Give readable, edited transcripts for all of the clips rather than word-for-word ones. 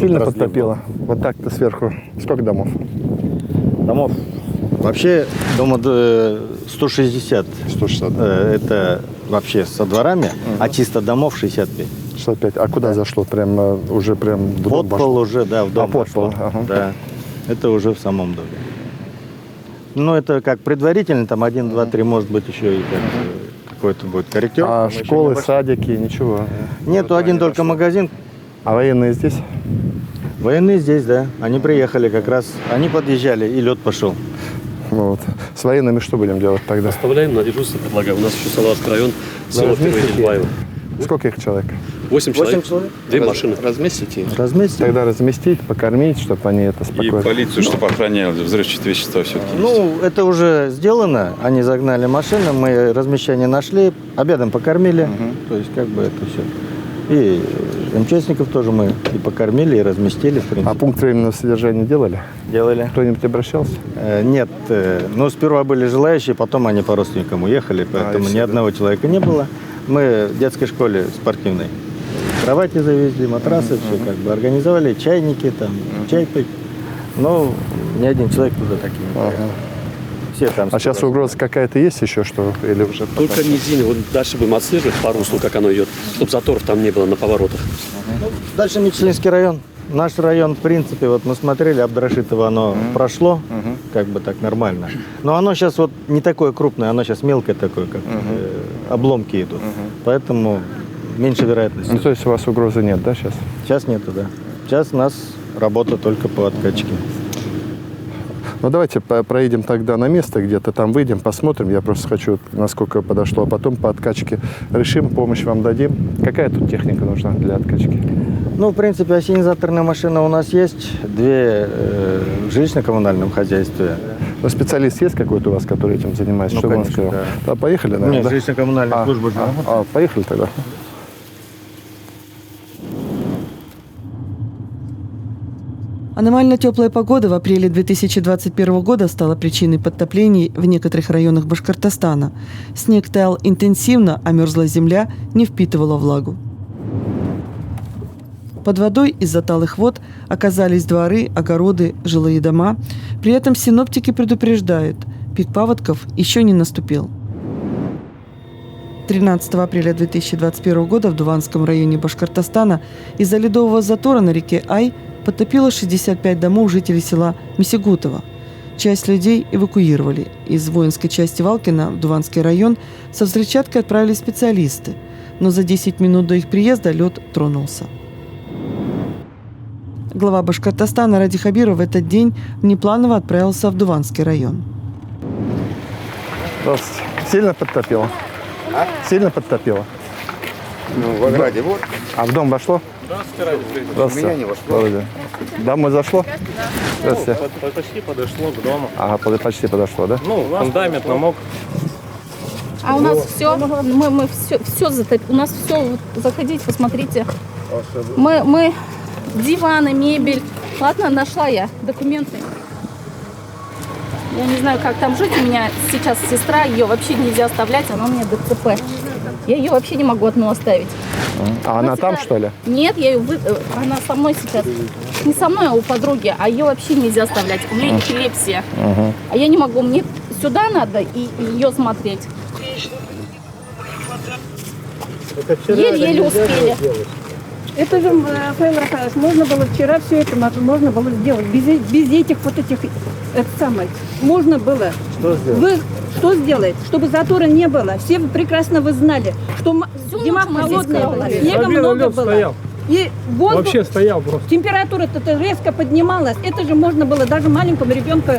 Сильно разлив подтопило? Вот так-то сверху. Сколько домов? домов. Вообще дома 160. 160. Это вообще со дворами, а чисто домов 65. 65. А куда зашло? Прям уже прям в дом Подпол уже, да, в дом подпол, вошло. ага. Да, это уже в самом доме. Ну, это как предварительно, там 1, 2, 3, может быть, еще и какой-то будет корректер. А Мы еще школы, не вошли. садики, ничего? Нету, один только магазин. А военные здесь? Военные здесь, да. Они приехали как раз, они подъезжали, и лед пошел. Вот. С военными что будем делать тогда? Оставляем на дежурство, предлагаю. У нас еще Салаватский район, село разместите? Первое Дельбаево. Сколько их человек? 8 человек, 8 человек. 2 машины. Разместите. Разместим. Тогда разместить, покормить, чтобы они это И спокойно. полицию, чтобы охраняли взрывчатые вещества все-таки. Ну, это уже сделано. Они загнали машину, мы размещение нашли, обедом покормили. То есть, как бы это все. И МЧСников тоже мы и покормили, и разместили, в принципе. А пункт временного содержания делали? Делали? Кто-нибудь обращался? Нет. Ну, сперва были желающие, потом они по родственникам уехали, поэтому и ни одного человека не было. Мы в детской школе спортивной кровати завезли, матрасы, все как бы организовали, чайники, там, чай пить. Но ни один человек туда так и не поехал. Все там. А сейчас угроза какая-то есть еще, что или уже? Только низина. Вот дальше будем отслеживать по руслу, как оно идет, чтобы заторов там не было на поворотах. Дальше Мичелинский район. Наш район, в принципе, вот мы смотрели, Абдрашитово оно прошло, как бы так нормально. Но оно сейчас вот не такое крупное, оно сейчас мелкое такое, как обломки идут. Поэтому меньше вероятности. Ну, то есть у вас угрозы нет, да, сейчас? Сейчас нету, да. Сейчас у нас работа только по откачке. Ну, давайте проедем тогда на место где-то, там выйдем, посмотрим. Я просто хочу, насколько подошло. А потом по откачке решим, помощь вам дадим. Какая тут техника нужна для откачки? Ну, в принципе, осенизаторная машина у нас есть, 2 в жилищно-коммунальном хозяйстве. Ну, специалист есть какой-то у вас, который этим занимается? Ну, Что он конечно, сказал? да. Да, поехали, наверное, Нет, да? жилищно-коммунальная служба же. Поехали тогда. Аномально теплая погода в апреле 2021 года стала причиной подтоплений в некоторых районах Башкортостана. Снег таял интенсивно, а мерзлая земля не впитывала влагу. Под водой из-за талых вод оказались дворы, огороды, жилые дома. При этом синоптики предупреждают, пик паводков еще не наступил. 13 апреля 2021 года в Дуванском районе Башкортостана из-за ледового затора на реке Ай подтопило 65 домов жителей села Мисигутово. Часть людей эвакуировали. Из воинской части Валкина в Дуванский район со взрывчаткой отправили специалисты. Но за 10 минут до их приезда лед тронулся. Глава Башкортостана Ради Хабиров в этот день внепланово отправился в Дуванский район. Здравствуйте. Сильно подтопило? Сильно подтопило? Ну, в ограде вот. А в дом вошло? Здравствуйте. У меня не вошло. Добрый день. Домой зашло? Здравствуйте. Почти подошло к дому. Ага, почти подошло, да? Ну, фундамент намок. А у нас все, мы все у нас все, вот, заходите, посмотрите. Мы диваны, мебель. Ладно, нашла я документы. Я не знаю, как там жить. У меня сейчас сестра, ее вообще нельзя оставлять, она у меня ДЦП. Я ее вообще не могу одну оставить. А она там, что ли? Нет, я ее она со мной сейчас. Не со мной, а у подруги. А ее вообще нельзя оставлять. У нее эпилепсия. А я не могу. Мне сюда надо и ее смотреть. Еле-еле успели. Это же, Павел Рафаэльевич, можно было вчера все это можно было сделать. Без этих вот этих, это самое, можно было. Что сделать? Вы что сделаете? Чтобы затора не было. Все прекрасно вы знали, что зима холодная была, снега много было. Стоял. И воздух, Вообще стоял просто. температура-то резко поднималась. Это же можно было даже маленькому ребенку,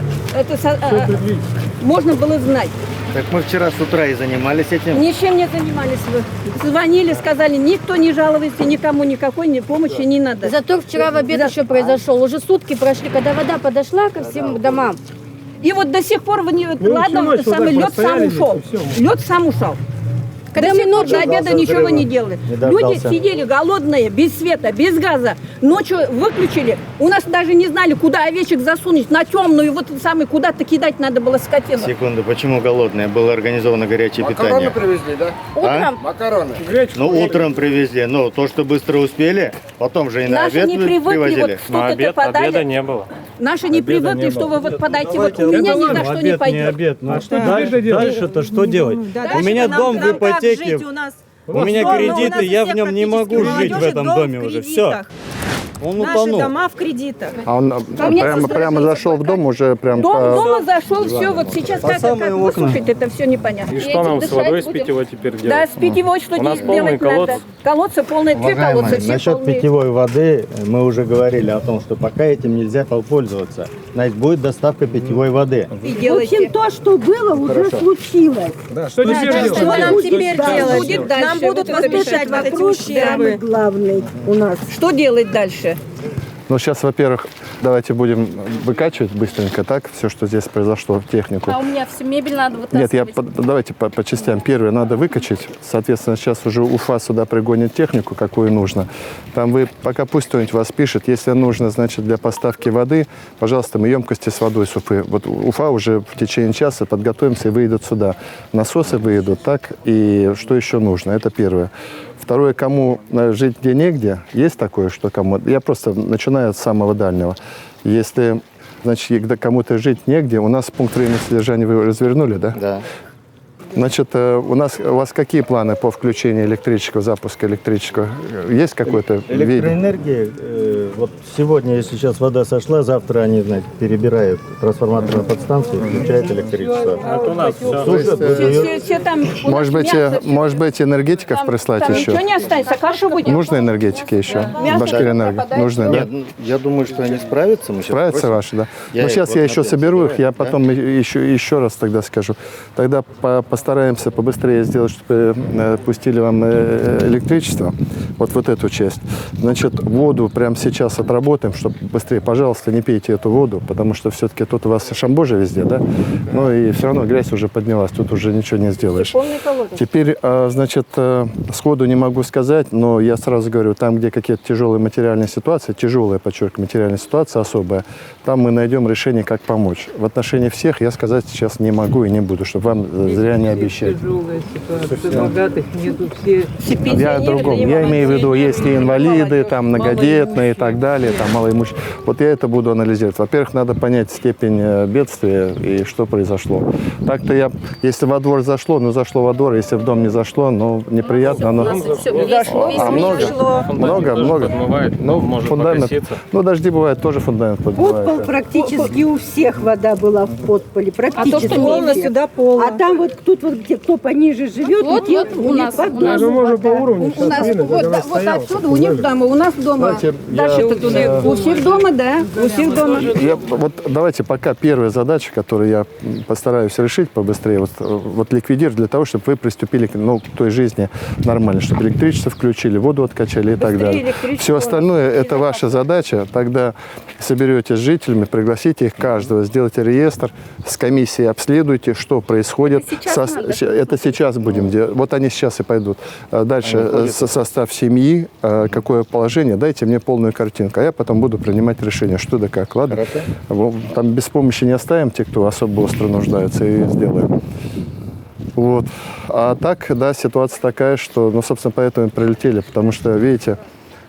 можно было знать. Так мы вчера с утра и занимались этим. Ничем не занимались вы. Звонили, сказали, никто не жалуется, никому никакой помощи не надо. Затор вчера в обед еще произошел. Уже сутки прошли, когда вода подошла ко всем домам. И вот до сих пор вы не... Ну, ладно, ничего, самый так лед сам постояли, ушел. и всё. Лед сам ушел. До сих пор до обеда ничего не делали. Не Люди дождался. сидели голодные, без света, без газа. Ночью выключили. У нас даже не знали, куда овечек засунуть. На темную, вот самый куда-то кидать надо было скотину. Секунду, почему голодные? Было организовано горячее питание. привезли, да? Утром Макароны. Ну, утром привезли. Ну, то, что быстро успели, потом же и на Наши обед не привыкли, вот привозили. На что-то обед подали. обеда не было. Наши не привыкли, что вы вот подайте. Вот у меня ни за что не пойдет. обед. Ну, что дальше-то что делать? У меня дом в ипотеке, у меня кредиты, я в нем не могу жить в этом доме уже. Все. Он утонул. в кредитах. А он прямо зашел в дом уже прям Дома зашел, все, вот сейчас как высушить, это все непонятно. И что нам с водой с питьевой теперь Да, делать? с питьевой что У нас делать полный надо? колодец. Колодцы полные, две колодцы, все Насчет полные. питьевой воды мы уже говорили о том, что пока этим нельзя пользоваться. Значит, будет доставка питьевой воды. И делайте. то, что было, уже случилось. Что теперь Что нам теперь делать? Будет дальше. Нам будут Вот это возмещать решать вот эти ущербы. главный у нас. Что делать дальше? Ну, сейчас, во-первых, давайте будем выкачивать быстренько так все, что здесь произошло, технику. а у меня всю мебель надо вытаскивать. Нет, давайте по частям. Первое надо выкачать. Соответственно, сейчас уже Уфа сюда пригонит технику, какую нужно. Там вы, пока пусть кто-нибудь вас пишет, если нужно, значит, для поставки воды, пожалуйста, мы емкости с водой с Уфы. Вот Уфа уже в течение часа подготовимся и выйдут сюда. Насосы выйдут, так, и что еще нужно? Это первое. Второе, кому жить где негде, есть такое, что кому... Я просто начинаю от самого дальнего. Если, значит, когда кому-то жить негде, у нас пункт временного содержания вы развернули, да? Да. Значит, у вас какие планы по включению электричества, запуска электричества? Есть какой-то видение? Электроэнергия, вот сегодня, если сейчас вода сошла, завтра они, знаете, перебирают трансформаторную подстанцию, включают электричество. Это у нас все. Сушат, Все там. у нас Может быть, энергетиков там- прислать там еще? ничего не останется, кашу будем. Нужно энергетики еще? Мясо Башкирэнерго. попадает. Нужны, да? Нет, ну, я думаю, что они справятся. Мы сейчас Справятся спросим. ваши, да? Я Ну, их сейчас вот я на еще пять соберу их, я собираю, да? потом еще раз тогда скажу. Тогда постараемся побыстрее сделать, чтобы пустили вам электричество. Вот эту часть. Значит, воду прямо сейчас отработаем, чтобы быстрее. Пожалуйста, не пейте эту воду, потому что все-таки тут у вас шамбожа везде, да? Ну и все равно грязь уже поднялась, тут уже ничего не сделаешь. Полный колодец. Теперь, значит, сходу не могу сказать, но я сразу говорю, там, где какие-то тяжелые материальные ситуации, тяжелая, подчеркиваю, материальная ситуация особая, там мы найдем решение, как помочь. В отношении всех я сказать сейчас не могу и не буду, чтобы вам зря не обещать. Богатых нету, все. Я о другом. Я имею в виду, если инвалиды, там, многодетные и так далее, там, малоимущие. Вот я это буду анализировать. Во-первых, надо понять степень бедствия и что произошло. Так-то я, если во двор зашло, ну, зашло во двор, если в дом не зашло, ну, неприятно, но... Много. Подмывает, Ну, может фундамент. покоситься. Ну, дожди бывают, тоже фундамент подбивает. Практически у всех вода была в подполе. Практически что полностью до пола. А там вот тут вот, где кто пониже живет, Вот у нас можно по уровню. У нас вот отсюда, у них дома, у нас дома. Давайте Дальше я, тут у них. У всех дома, да, у всех дома. Вот давайте пока первая задача, которую я постараюсь решить побыстрее, вот ликвидировать для того, чтобы вы приступили к той жизни нормально, чтобы электричество включили, воду откачали и так далее. электричество Все остальное – это ваша задача. Тогда соберетесь с жителями, пригласите их каждого, сделайте реестр, с комиссией обследуйте, что происходит. Это сейчас будем делать. Вот они сейчас и пойдут. Дальше состав семьи, какое положение, дайте мне полную картинку, а я потом буду принимать решение, что да как. Ладно? Там без помощи не оставим те, кто особо остро нуждается, и сделаем. Вот. А так, да, ситуация такая, что, ну, собственно, поэтому и прилетели, потому что, видите,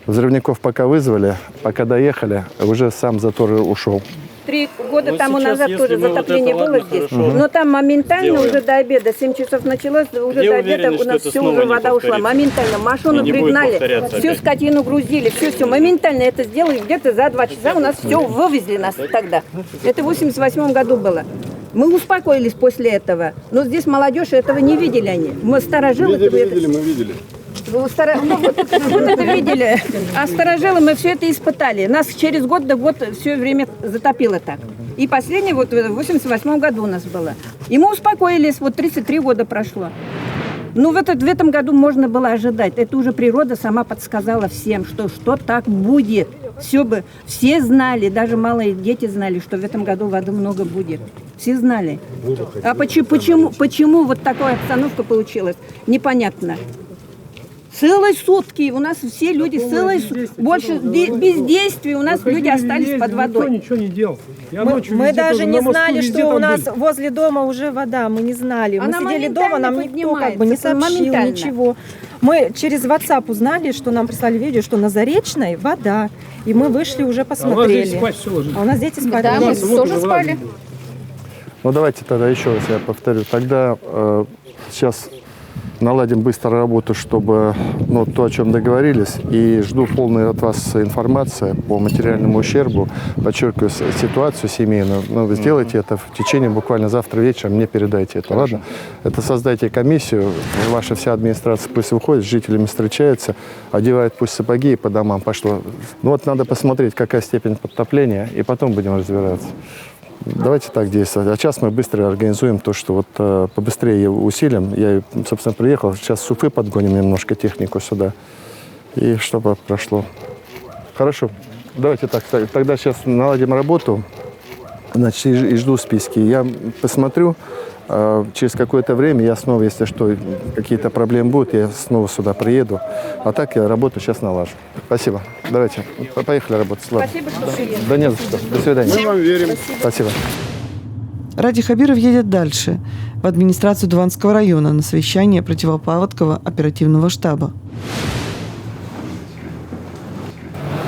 взрывников пока вызвали, пока доехали, уже сам затор ушел. 3 года Ну, тому сейчас, назад если тоже мы вот затопление это, было ладно, здесь. хорошо. Но там моментально Сделаем. уже до обеда, 7 часов началось, уже Где до обеда уверены, у что нас это все снова уже не вода ушла. повторится? Моментально. Машину И не будет пригнали, повторяться всю опять? скотину грузили, все. Моментально это сделали. Где-то за 2 часа у нас все вывезли нас тогда. Это в 88 году было. Мы успокоились после этого. Но здесь молодежь этого не видели они. Мы старожилы. Мы видели. Ну, вот это видели. А старожилы мы все это испытали. Нас через год до год все время затопило так. И последнее вот в 88 году у нас было. И мы успокоились, вот 33 года прошло. Ну, в этом году можно было ожидать. Это уже природа сама подсказала всем, что так будет. все знали, даже малые дети знали, что в этом году воды много будет. Все знали. А почему вот такая обстановка получилась, непонятно. Целые сутки, у нас все люди больше бездействия, у нас люди остались под водой. Никто ничего не делал. Мы даже не знали, что у нас возле дома уже вода, мы не знали. Мы сидели дома, нам никто как бы не сообщил ничего. Мы через WhatsApp узнали, что нам прислали видео, что на Заречной вода. И мы вышли уже посмотрели. А у нас дети спать. Да, мы тоже спали. Ну давайте тогда еще раз я повторю. Тогда сейчас наладим быстро работу, чтобы то, о чем договорились, и жду полной от вас информации по материальному ущербу. Подчеркиваю, ситуацию семейную. Вы сделайте это в течение буквально завтра вечером, мне передайте это, ладно? Это создайте комиссию, ваша вся администрация пусть выходит, с жителями встречается, одевает пусть сапоги и по домам пошло. Надо посмотреть, какая степень подтопления, и потом будем разбираться. Давайте так действовать. А сейчас мы быстро организуем то, что побыстрее усилим. Я, собственно, приехал. Сейчас с Уфы подгоним немножко технику сюда. И чтобы прошло. Хорошо. Давайте так. Тогда сейчас наладим работу. Значит, и жду списки. Я посмотрю. Через какое-то время я снова, если что, какие-то проблемы будут, я снова сюда приеду. А так я работу сейчас налажу. Спасибо. Давайте. Поехали работать. Спасибо, что пришли. Да не за что. До свидания. Мы вам верим. Спасибо. Ради Хабиров едет дальше, в администрацию Дуванского района на совещание противопаводкового оперативного штаба.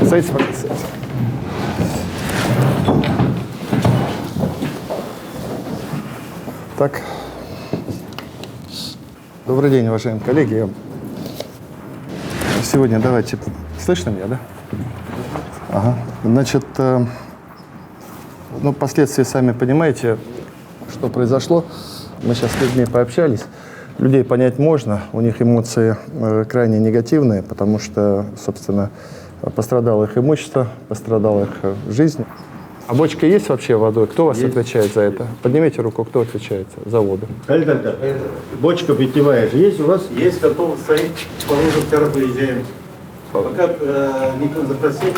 Садитесь, пожалуйста. Так. Добрый день, уважаемые коллеги. Сегодня давайте... Слышно меня, да? Ага. Значит, последствия сами понимаете, что произошло. Мы сейчас с людьми пообщались. Людей понять можно. У них эмоции крайне негативные, потому что, собственно, пострадало их имущество, пострадала их жизнь. А бочка есть вообще водой? Кто вас отвечает за это? Поднимите руку, кто отвечает за воду? Бочка питьевая же есть у вас? Есть, готова стоит. Положим, вчера приезжаем. Пока никто не запросил,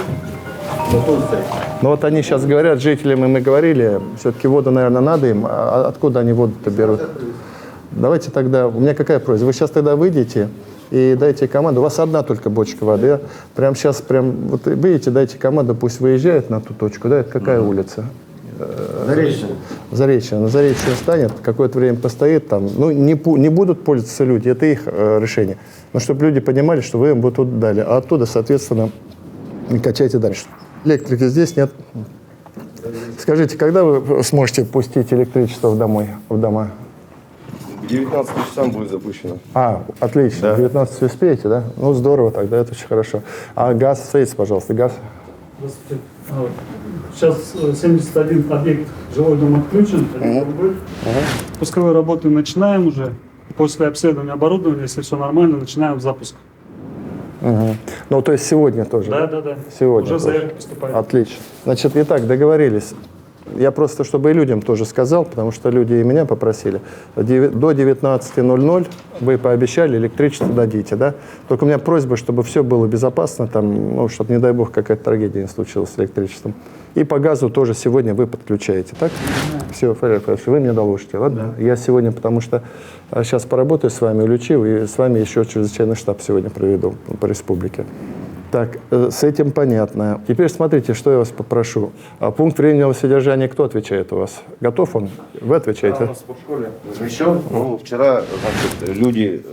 готова стоит. Они сейчас говорят, жителям, и мы говорили, все-таки воду, наверное, надо им. А откуда они воду-то берут? Давайте тогда, у меня какая просьба? Вы сейчас тогда выйдете и дайте команду. У вас одна только бочка воды. Прямо сейчас, выйдете, дайте команду, пусть выезжает на ту точку. Да, это какая улица? Заречная. Заречная. На Заречную станет, какое-то время постоит там. Не будут пользоваться люди, это их решение. Но чтобы люди понимали, что вы им вот тут дали. А оттуда, соответственно, качайте дальше. Электрики здесь нет. Скажите, когда вы сможете пустить электричество в дома? К 19 часам будет запущено. Отлично. Да. 19 успеете, да? Здорово тогда, это очень хорошо. А газ, садитесь, пожалуйста, газ. Здравствуйте. Сейчас 71 объект жилой дом отключен. Пусковые работы начинаем уже. После обследования оборудования, если все нормально, начинаем запуск. То есть сегодня тоже? Да. Сегодня уже заявки поступают. Отлично. Значит, итак, договорились. Я просто, чтобы и людям тоже сказал, потому что люди и меня попросили. До 19:00 вы пообещали, электричество дадите, да? Только у меня просьба, чтобы все было безопасно, чтобы, не дай бог, какая-то трагедия не случилась с электричеством. И по газу тоже сегодня вы подключаете, так? Все, хорошо, вы мне доложите, ладно? Да. Я сегодня, потому что сейчас поработаю с вами, улечу, и с вами еще чрезвычайный штаб сегодня проведу по республике. Так, с этим понятно. Теперь смотрите, что я вас попрошу. Пункт временного содержания кто отвечает у вас? Готов он? Вы отвечаете? Да, у нас по школе размещен. Вчера, люди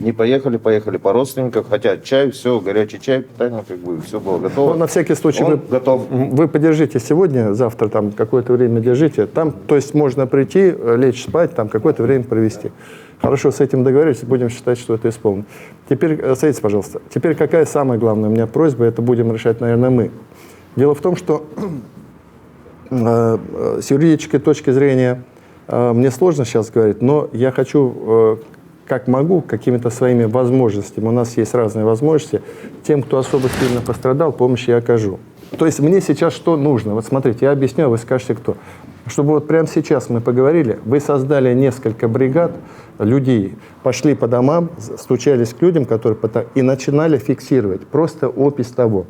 не поехали по родственникам, хотят чай, все, горячий чай, питание, все было готово. На всякий случай вы подержите сегодня, завтра какое-то время держите. Там, то есть можно прийти, лечь спать, какое-то время провести. Хорошо, с этим договорились, будем считать, что это исполнено. Теперь, садитесь, пожалуйста. Теперь какая самая главная у меня просьба, это будем решать, наверное, мы. Дело в том, что с юридической точки зрения мне сложно сейчас говорить, но я хочу, как могу, какими-то своими возможностями, у нас есть разные возможности, тем, кто особо сильно пострадал, помощь я окажу. То есть мне сейчас что нужно? Вот смотрите, я объясню, а вы скажете, кто. Чтобы прямо сейчас мы поговорили, вы создали несколько бригад людей, пошли по домам, стучались к людям, которые и начинали фиксировать просто опись того.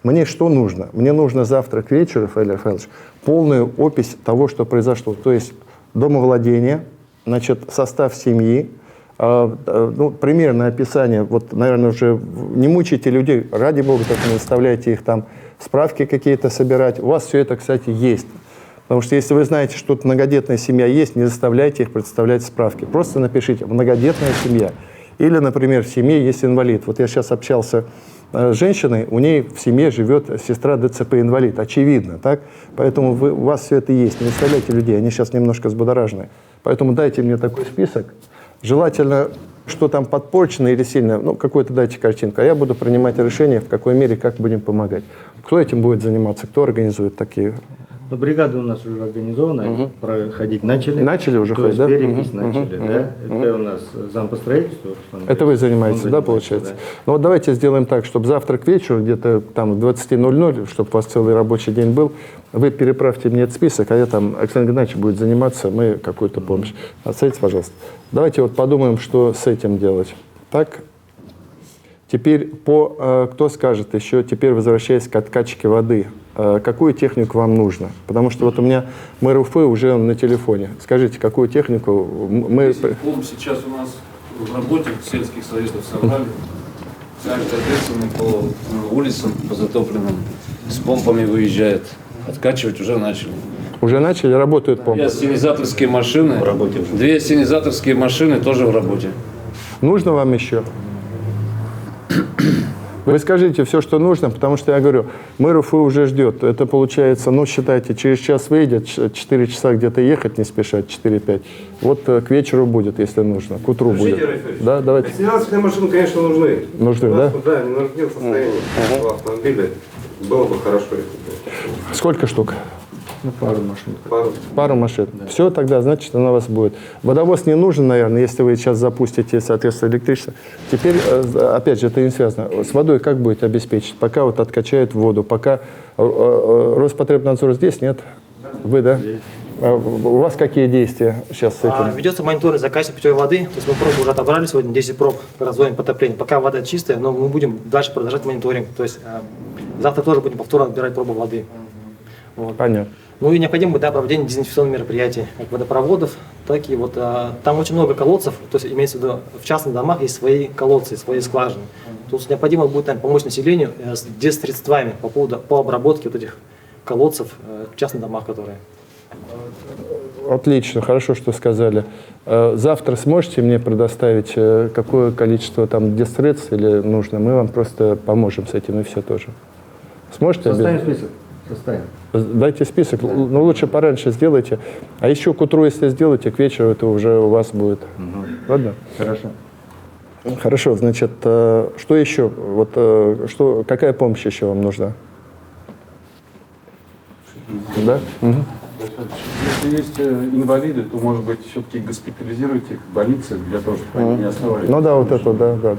Мне что нужно? Мне нужно завтра к вечеру, Рафаэль Рафаэлович, полную опись того, что произошло. То есть домовладение, значит, состав семьи, примерное описание, вот, наверное, уже не мучайте людей, ради бога, так не заставляйте их там справки какие-то собирать. У вас все это, кстати, есть. Потому что если вы знаете, что тут многодетная семья есть, не заставляйте их представлять справки. Просто напишите «многодетная семья». Или, например, в семье есть инвалид. Вот я сейчас общался с женщиной, у ней в семье живет сестра ДЦП-инвалид. Очевидно, так? Поэтому у вас все это есть. Не заставляйте людей, они сейчас немножко взбудоражены. Поэтому дайте мне такой список. Желательно, что там подпорчено или сильно, какую-то дайте картинку. А я буду принимать решение, в какой мере, как будем помогать. Кто этим будет заниматься, кто организует такие... Бригады у нас уже организованы, проходить начали. Начали уже ходить, да? Перепись начали, да? Это у нас зам по строительству. Это вы занимаетесь, да, получается? Да. Ну вот давайте сделаем так, чтобы завтра к вечеру, где-то там в 20:00, чтобы у вас целый рабочий день был, вы переправьте мне этот список, а я там, Александр Геннадьевич будет заниматься, мы какую-то помощь. Отставьте, пожалуйста. Давайте вот подумаем, что с этим делать. Так? Теперь кто скажет еще, теперь возвращаясь к откачке воды, какую технику вам нужно? Потому что вот у меня мэр Уфы уже на телефоне. Скажите, какую технику мы... Сейчас у нас в работе сельских советов собрали. Каждый ответственный по улицам, по затопленным, с помпами выезжает. Откачивать уже начали. Уже начали? Работают помпы? 2 ассенизаторские машины. В работе уже. 2 ассенизаторские машины тоже в работе. Нужно вам еще? Вы скажите все, что нужно, потому что я говорю, мэр Уфы уже ждет. Это получается, считайте, через час выйдет, 4 часа где-то ехать не спешать, 4-5. Вот к вечеру будет, если нужно, к утру будет. Да, давайте. Ассенизаторные машины, конечно, нужны. Нужны, да? Да, не нужны в состоянии автомобиля. Было бы хорошо. Сколько штук? Пару машин. Пару машин. Да. Все, тогда, значит, она у вас будет. Водовоз не нужен, наверное, если вы сейчас запустите, соответственно, электричество. Теперь, опять же, это не связано. С водой как будете обеспечить? Пока вот откачают воду, пока Роспотребнадзор здесь, нет? Вы, да? У вас какие действия сейчас с этим? Ведется мониторинг за качеством питьевой воды. То есть мы пробы уже отобрали сегодня, 10 проб по разводим потопления. Пока вода чистая, но мы будем дальше продолжать мониторинг. То есть завтра тоже будем повторно отбирать пробы воды. Вот. Понятно. Ну и необходимо будет проведение дезинфекционных мероприятий, как водопроводов, так и вот там очень много колодцев, то есть имеется в виду в частных домах есть свои колодцы, свои скважины. То есть необходимо будет помочь населению с дезсредствами по обработке вот этих колодцев в частных домах, которые. Отлично, хорошо, что сказали. Завтра сможете мне предоставить какое количество там дезсредств или нужно? Мы вам просто поможем с этим и все тоже. Сможете? Составим список. Составим. Дайте список, но лучше пораньше сделайте. А еще к утру, если сделаете, к вечеру это уже у вас будет. Ладно? Хорошо. Хорошо, значит, что еще? Вот, какая помощь еще вам нужна? Да? Угу. Если есть инвалиды, то, может быть, все-таки госпитализируйте их в больнице для того, чтобы они не оставались. Ну да, вот это, да.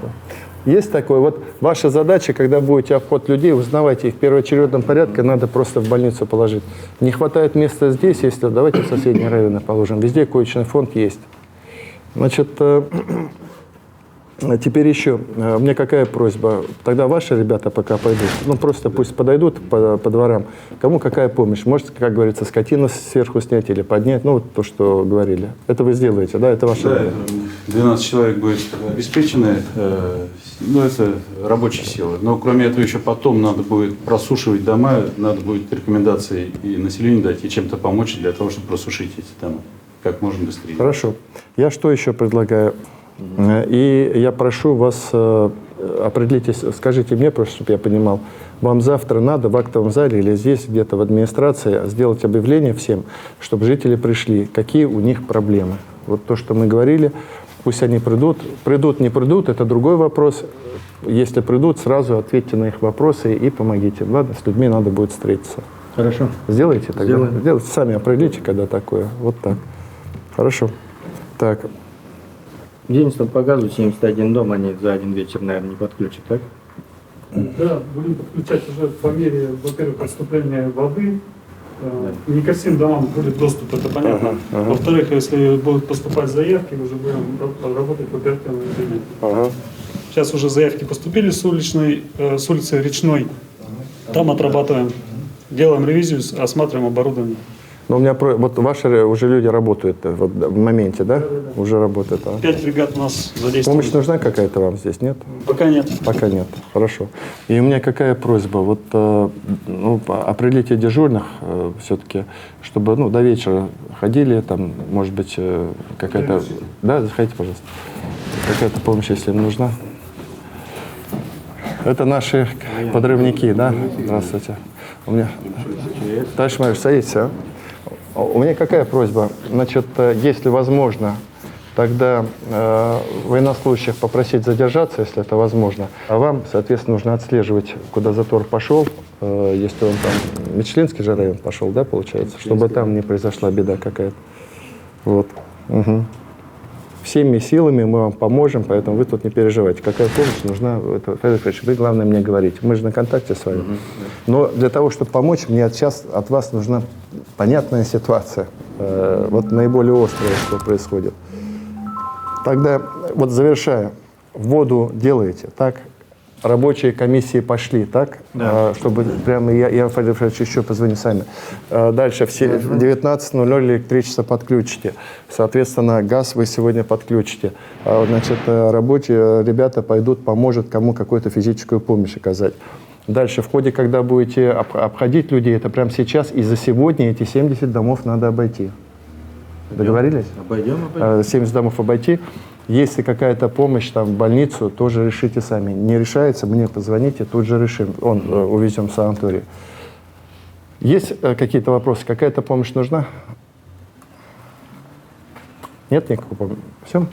Есть такое. Вот ваша задача, когда будете обход людей, узнавайте их в первоочередном порядке, надо просто в больницу положить. Не хватает места здесь, если давайте в соседние районы положим. Везде коечный фонд есть. Значит, теперь еще, у меня какая просьба? Тогда ваши ребята пока пойдут, просто пусть подойдут по дворам. Кому какая помощь? Можете, как говорится, скотину сверху снять или поднять, вот то, что говорили. Это вы сделаете, да? Это ваша работа. 12 человек будет обеспечены, это рабочие силы. Но кроме этого еще потом надо будет просушивать дома, надо будет рекомендации и населению дать, и чем-то помочь для того, чтобы просушить эти дома как можно быстрее. Хорошо. Я что еще предлагаю? И я прошу вас, определитесь, скажите мне, просто чтобы я понимал, вам завтра надо в актовом зале или здесь где-то в администрации сделать объявление всем, чтобы жители пришли, какие у них проблемы. Вот то, что мы говорили, пусть они придут. Придут, не придут, это другой вопрос. Если придут, сразу ответьте на их вопросы и помогите. Ладно, с людьми надо будет встретиться. Хорошо. Сделайте тогда? Сделайте, сами определите, когда такое. Вот так. Хорошо. Так. Единственное, показывают 71 дом, они за один вечер, наверное, не подключат, так? Да, будем подключать уже по мере, во-первых, поступления воды. Не ко всем домам будет доступ, это понятно. Во-вторых, если будут поступать заявки, уже будем работать по оперативному режиму. Сейчас уже заявки поступили с улицы Речной. Там отрабатываем, делаем ревизию, осматриваем оборудование. Но у меня вот ваши уже люди работают вот, в моменте, да? Уже работают. 5 бригад у нас задействованы. Помощь нужна какая-то вам здесь, нет? Пока нет. Пока нет, хорошо. И у меня какая просьба, вот ну, определите дежурных все-таки, чтобы до вечера ходили, там, может быть, какая-то... Да, заходите, пожалуйста. Какая-то помощь, если им нужна. Это наши подрывники, да? Здравствуйте. У меня... Товарищ майор, садитесь, а? У меня какая просьба? Значит, если возможно, тогда военнослужащих попросить задержаться, если это возможно. А вам, соответственно, нужно отслеживать, куда затор пошел, если он там, Мичелинский же район пошел, да, получается, чтобы там не произошла беда какая-то. Вот. Угу. Всеми силами мы вам поможем, поэтому вы тут не переживайте. Какая помощь нужна, Федор Федорович, вы, главное, мне говорите. Мы же на контакте с вами. Но для того, чтобы помочь, мне сейчас от вас нужна понятная ситуация. Вот наиболее острое, что происходит. Тогда, вот завершая, воду делаете, так? Рабочие комиссии пошли, так? Да. Чтобы прямо я Федор Федорович, еще позвоню сами. Дальше в 19:00 электричество подключите. Соответственно, газ вы сегодня подключите. Значит, рабочие ребята пойдут, поможет кому какую-то физическую помощь оказать. Дальше, в ходе, когда будете обходить людей, это прямо сейчас и за сегодня эти 70 домов надо обойти. Договорились? Обойдем. 70 домов обойти. Если какая-то помощь там, в больницу, тоже решите сами. Не решается, мне позвоните, тут же решим. Увезем в санаторий. Есть какие-то вопросы? Какая-то помощь нужна? Нет никакой помощи? Все?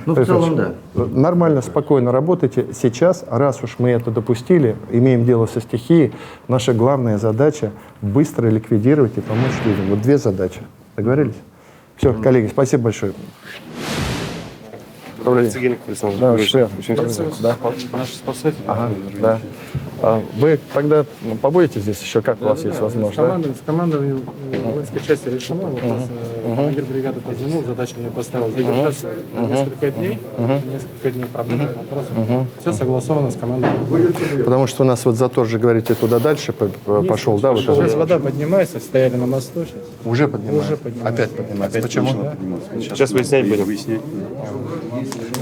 Ну, в целом, да. Нормально, спокойно работайте. Сейчас, раз уж мы это допустили, имеем дело со стихией, наша главная задача – быстро ликвидировать и помочь людям. Вот две задачи. Договорились? Все, коллеги, спасибо большое. Да, очень да. Наши спасатели. Ага, да. Вы тогда побудете здесь еще, как у вас есть возможность? С командованием воинской части решено. Вот нас командир бригады позвонил, задачу мне поставил задержаться несколько дней. Несколько дней проблем, вопросов. Все согласовано с командой. Потому что у нас вот затор же, говорите, туда дальше пошел, да? Сейчас вода поднимается, стояли на мосту сейчас. Уже поднимается? Уже поднимается. Опять поднимается. Почему? Сейчас выяснять будем.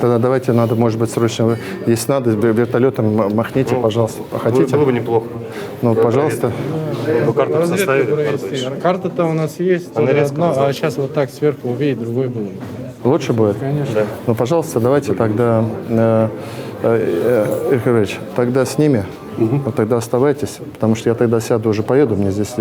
Тогда давайте, надо, может быть, срочно, если надо, вертолетом махните, пожалуйста. Хотите? Было бы неплохо. Ну, пожалуйста. Карту составили. Карта-то у нас есть, а сейчас вот так сверху увидеть, другой будет. Лучше будет? Конечно. Да. Ну, пожалуйста, давайте тогда, Игорь Ильич, тогда с ними. Тогда оставайтесь, потому что я тогда сяду, уже поеду, мне здесь,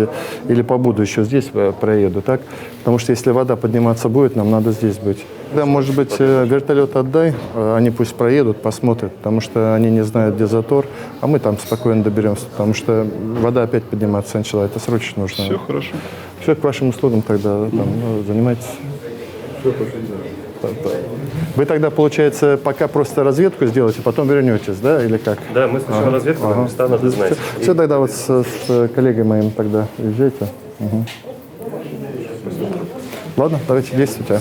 или побуду еще здесь, проеду, так? Потому что если вода подниматься будет, нам надо здесь быть. Да, может быть, вертолет отдай, они пусть проедут, посмотрят, потому что они не знают, где затор, а мы там спокойно доберемся, потому что вода опять подниматься начала, это срочно нужно. Все хорошо. Все к вашим услугам тогда, там, занимайтесь. Вы тогда, получается, пока просто разведку сделаете, потом вернетесь, да, или как? Да, мы сначала разведку, места надо знать. Все, тогда вот с коллегой моим тогда езжайте. Ладно, давайте действуйте.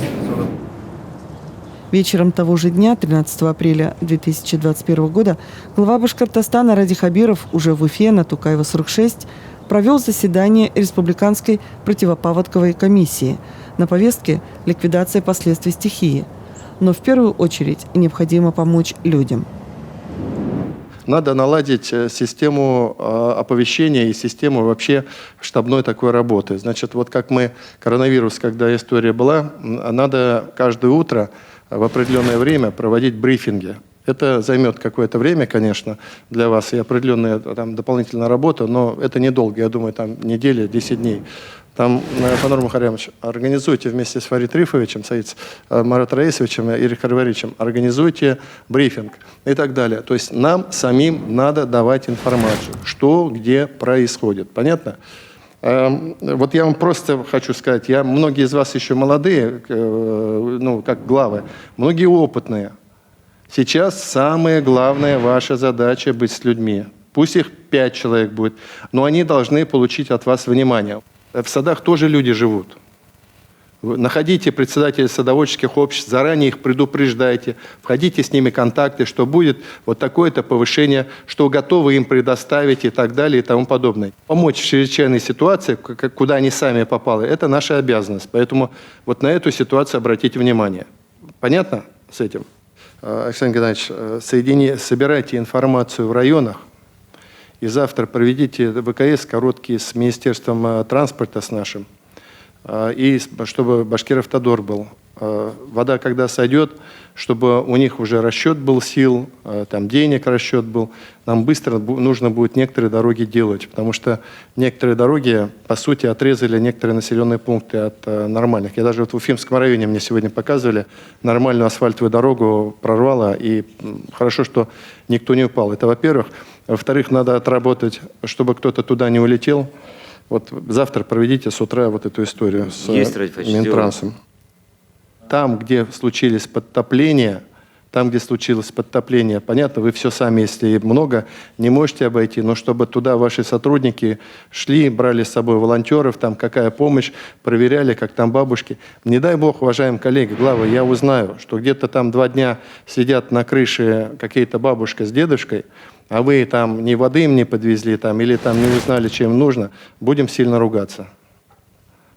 Вечером того же дня, 13 апреля 2021 года, глава Башкортостана Ради Хабиров уже в Уфе на Тукаева 46 провел заседание Республиканской противопаводковой комиссии. На повестке – ликвидация последствий стихии. Но в первую очередь необходимо помочь людям. Надо наладить систему оповещения и систему вообще штабной такой работы. Значит, вот как мы, коронавирус, когда история была, надо каждое утро в определенное время проводить брифинги. Это займет какое-то время, конечно, для вас и определенная там дополнительная работа, но это недолго, я думаю, там неделя, 10 дней. Там, Фанур Мухаремович, организуйте вместе с Фарид Рифовичем, Марат Раисовичем и Ирих Харваричем, организуйте брифинг и так далее. То есть нам самим надо давать информацию, что, где происходит. Понятно? Вот я вам просто хочу сказать, многие из вас еще молодые, как главы, многие опытные. Сейчас самая главная ваша задача быть с людьми. Пусть их 5 человек будет, но они должны получить от вас внимание. В садах тоже люди живут. Находите председателей садоводческих обществ, заранее их предупреждайте, входите с ними в контакты, что будет вот такое-то повышение, что готовы им предоставить и так далее и тому подобное. Помочь в чрезвычайной ситуации, куда они сами попали, это наша обязанность. Поэтому вот на эту ситуацию обратите внимание. Понятно с этим? Александр Геннадьевич, собирайте информацию в районах и завтра проведите ВКС короткий с Министерством транспорта, с нашим, и чтобы Башкиравтодор был. Вода, когда сойдет, чтобы у них уже расчет был сил, там денег расчет был, нам быстро нужно будет некоторые дороги делать, потому что некоторые дороги, по сути, отрезали некоторые населенные пункты от нормальных. Я даже вот в Уфимском районе мне сегодня показывали, нормальную асфальтовую дорогу прорвало, и хорошо, что никто не упал. Это во-первых. Во-вторых, надо отработать, чтобы кто-то туда не улетел. Вот завтра проведите с утра вот эту историю с Минтрансом. Там, где случилось подтопление, понятно, вы все сами, если много, не можете обойти, но чтобы туда ваши сотрудники шли, брали с собой волонтеров, там какая помощь, проверяли, как там бабушки. Не дай бог, уважаемые коллеги, главы, я узнаю, что где-то там 2 дня сидят на крыше какие-то бабушка с дедушкой, а вы там ни воды им не подвезли, там, или там не узнали, чем им нужно, будем сильно ругаться.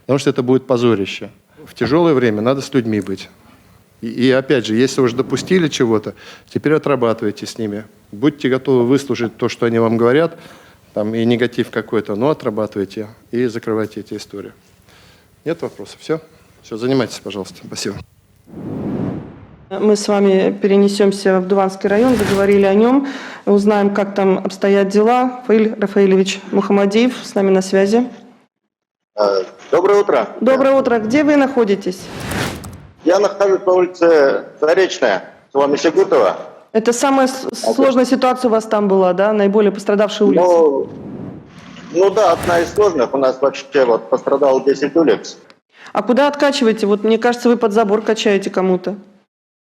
Потому что это будет позорище. В тяжелое время надо с людьми быть. И опять же, если уже допустили чего-то, теперь отрабатывайте с ними. Будьте готовы выслушать то, что они вам говорят, там и негатив какой-то, но отрабатывайте и закрывайте эти истории. Нет вопросов? Все? Все, занимайтесь, пожалуйста. Спасибо. Мы с вами перенесемся в Дуванский район, заговорили о нем, узнаем, как там обстоят дела. Фаиль Рафаилевич Мухаммадиев с нами на связи. Доброе утро. Доброе утро. Где вы находитесь? Я нахожусь на улице Заречная, села Мисигутова. Это самая сложная ситуация у вас там была, да? Наиболее пострадавшая улица? Ну да, одна из сложных. У нас вообще вот пострадало 10 улиц. А куда откачиваете? Вот мне кажется, вы под забор качаете кому-то.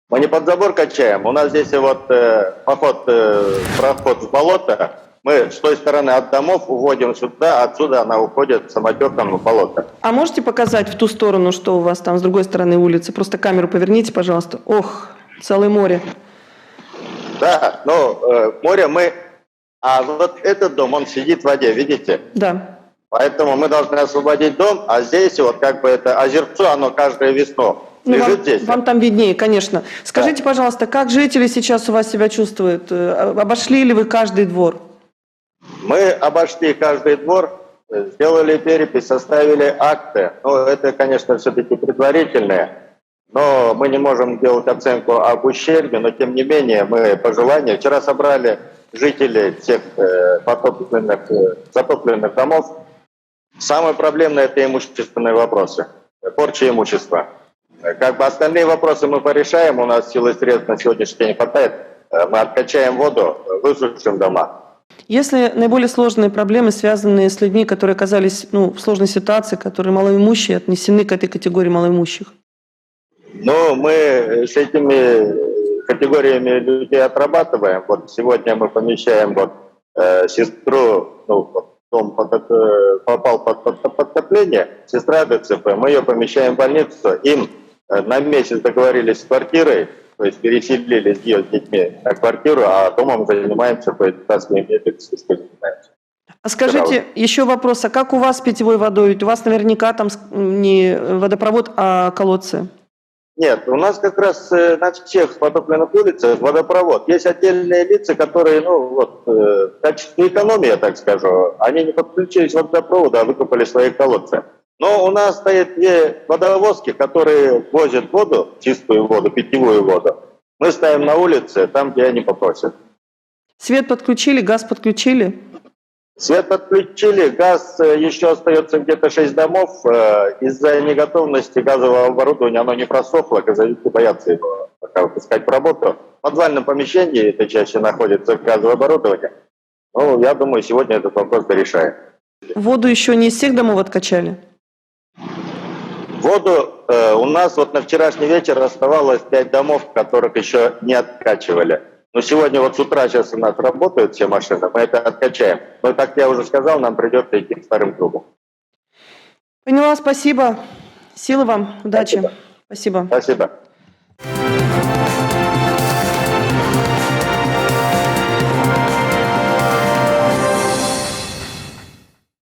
Мы не под забор качаем. У нас здесь вот проход в болото. Мы с той стороны от домов уводим сюда, отсюда она уходит самотеком в болото. А можете показать в ту сторону, что у вас там с другой стороны улицы? Просто камеру поверните, пожалуйста. Ох, целое море. Да, море мы... А вот этот дом, он сидит в воде, видите? Да. Поэтому мы должны освободить дом, а здесь вот как бы это озерцо, оно каждое весну лежит здесь. Вам там виднее, конечно. Скажите, пожалуйста, как жители сейчас у вас себя чувствуют? Обошли ли вы каждый двор? Мы обошли каждый двор, сделали перепись, составили акты. Это, конечно, все-таки предварительные, но мы не можем делать оценку об ущербе, но тем не менее мы по желанию. Вчера собрали жителей всех затопленных домов. Самое проблемное – это имущественные вопросы, порча имущества. Как бы остальные вопросы мы порешаем, у нас сил и средств на сегодняшний день не хватает. Мы откачаем воду, высушим дома. Если наиболее сложные проблемы, связанные с людьми, которые оказались в сложной ситуации, которые малоимущие, отнесены к этой категории малоимущих? Мы с этими категориями людей отрабатываем. Вот сегодня мы помещаем сестру, дом попал под подтопление, сестра ДЦП, мы ее помещаем в больницу, им на месяц договорились с квартирой, то есть переселили ее с детьми на квартиру, а домом занимаемся по этажным методам. А скажите, еще вопрос, а как у вас с питьевой водой? Ведь у вас наверняка там не водопровод, а колодцы. Нет, у нас как раз на всех потопленных улицах водопровод. Есть отдельные лица, которые, в качестве экономии, так скажу, они не подключились к водопроводу, а выкопали свои колодцы. Но у нас стоят 2 водовозки, которые возят воду, чистую воду, питьевую воду. Мы ставим на улице, там, где они попросят. Свет подключили, газ подключили? Свет подключили, газ еще остается где-то 6 домов. Из-за неготовности газового оборудования оно не просохло, газовики боятся его пока выпускать в работу. В подвальном помещении это чаще находится газовое оборудование. Я думаю, сегодня этот вопрос дорешаем. Воду еще не из всех домов откачали? Воду у нас на вчерашний вечер оставалось 5 домов, которых еще не откачивали. Но сегодня с утра сейчас у нас работают все машины, мы это откачаем. Но, как я уже сказал, нам придется идти к вторым кругам. Поняла, спасибо. Силы вам, удачи. Спасибо. Спасибо.